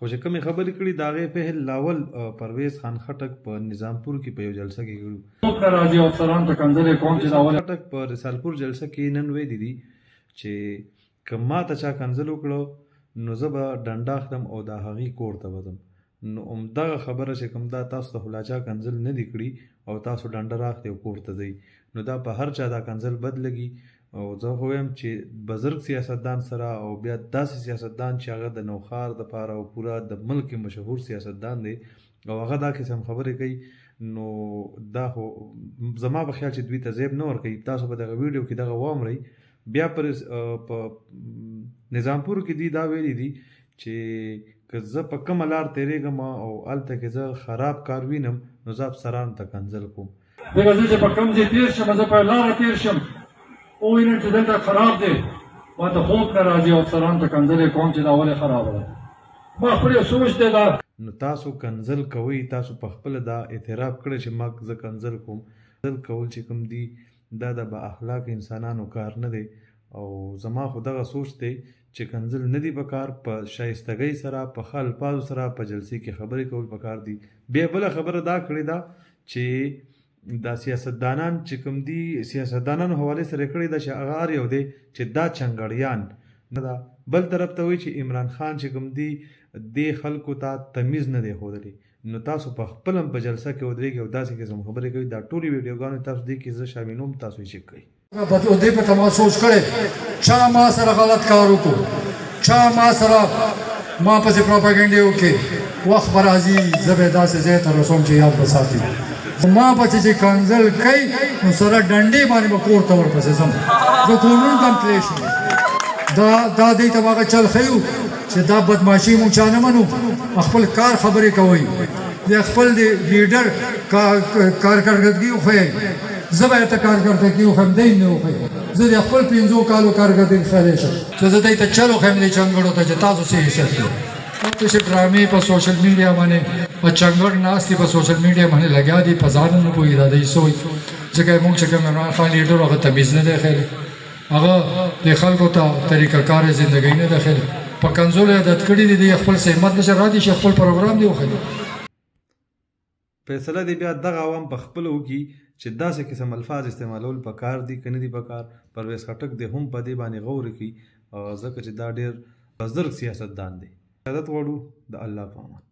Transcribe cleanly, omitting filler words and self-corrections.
خو چې کومې خبرې کړي د هغې فعل لاول پرویز خان خټک په نظامپور کې په یو جلسه کې کړو. خټک په رسالپور جلسه کې نن ویلي دي چې که ما ته چا کنځل وکړو نو زه به ډنډه اخلم او د هغې کور ته به ځم. نو همدغه خبره چې کوم دا تاسو ته خو لا چا کنځل نه دي کړي او تاسو ډنډه راخلئ او کور ته ځئ، نو دا په هر چا دا کنځل بد لګي. او زه خو وایم چې بزرګ سیاستدان سره او بیا داسې سیاستدان چې هغه د نوښار دپاره او پوره د ملک مشهور سیاستدان دی او هغه دا قسم خبرې کوي، نو دا خو زما په خیال چې دوی ته ضیب نه ورکوي. تاسو به دغه ویډیو کې دغه واورئ. بیا په نظامپور کې دوی دا ویلي دي چې که زه په کومه لار تېرېږم او هلته کې زه خراب کار وینم نو زه افسرانو ته کنځل کوم. دغه زه چې په کوم ځای تېر شم زه په لاره تېر شم ووینم چې دلته خراب دی، ما ته خوب نه راځي او افسرانو ته کنځل یې کوم چې دا ولې خرابه ده. ما خپل یو سوچ دی دا. نو تاسو کنځل کوئ، تاسو په خپله دا اعتراف کړی چې ما زه کنځل کوم. کنځل کول چې کوم دي دا د با اخلاق انسانانو کار نه دی او زما خو دغه سوچ دی چې کنځل نه دي پکار، په شایستګۍ سره په ښه الفاظو سره په جلسې کې خبرې کول پکار دي. بیا بله خبره دا کړې ده چې دا سیاستدانان چې کوم دي سیاستدانانو حوالې سره کړې ده چې هغه هر یو دی چې دا چنګړیان نه ده. بل طرف ته وایي چې عمران خان چې کوم دي دې خلکو ته تمیز نه دی ښودلی. نو تاسو په خپل هم په جلسه کې ودرېږئ او داسې قسم خبرې کوي. دا ټولې ویډیوګانې تاسو دې کې زه شاملوم، تاسو یې چیک کړئ. دې په ما سوچ کړی چا ما سره غلط کار وکړو، چا ما سره ما پسې پروپاګنډې وکړې، وخت به راځي زه به یې داسې ځای ته رسوم چې یاد به ساتي. ما پسې چې کنځل کوي نو سره ډنډې باندې به کور ته ورپسې ځم، د کورونو ته هم تللی شم. دا دې ته به هغه چل ښیو چې دا بدماشي مونږ چا نه منو، خپل کار خبرې کوئ، د خپل د لیډر کارکردګي وښیئ. زه به ورته کارکردګي وښیم، دی نه وښیي. زه د خپل 5 کالو کارکردګي ښیلی شم چې زه دی ته چل وښیم دې چنګړو ته چې تاسو څه حیثیت دی. داسې ډرامې په سوشل میډیا باندې په چنګړ ناست دي، په سوشل میډیا باندې لګیا دي، په ځان نه پوهېږي دا دی څه وایي. ځکه مونږ چې کوم عمران خان لیډر هغه تمیز نه دی ښیلی، هغه د خلکو ته طریقه کار زندګۍ نه ده ښیلی. په کنځلو عادت کړي دي، دی خپل څه همت نشه را دي چې خپل پروګرام دی وښیي. فیصله دی بیا دغه عوام په خپله وکړي چې داسې قسم الفاظ استعمالول پکار دي که نه دي پکار. پرویز خټک دې هم په دې باندې غور وکړي ځکه چې دا ډېر بزرګ سیاستدان دی. عادت غواړو د الله په امان.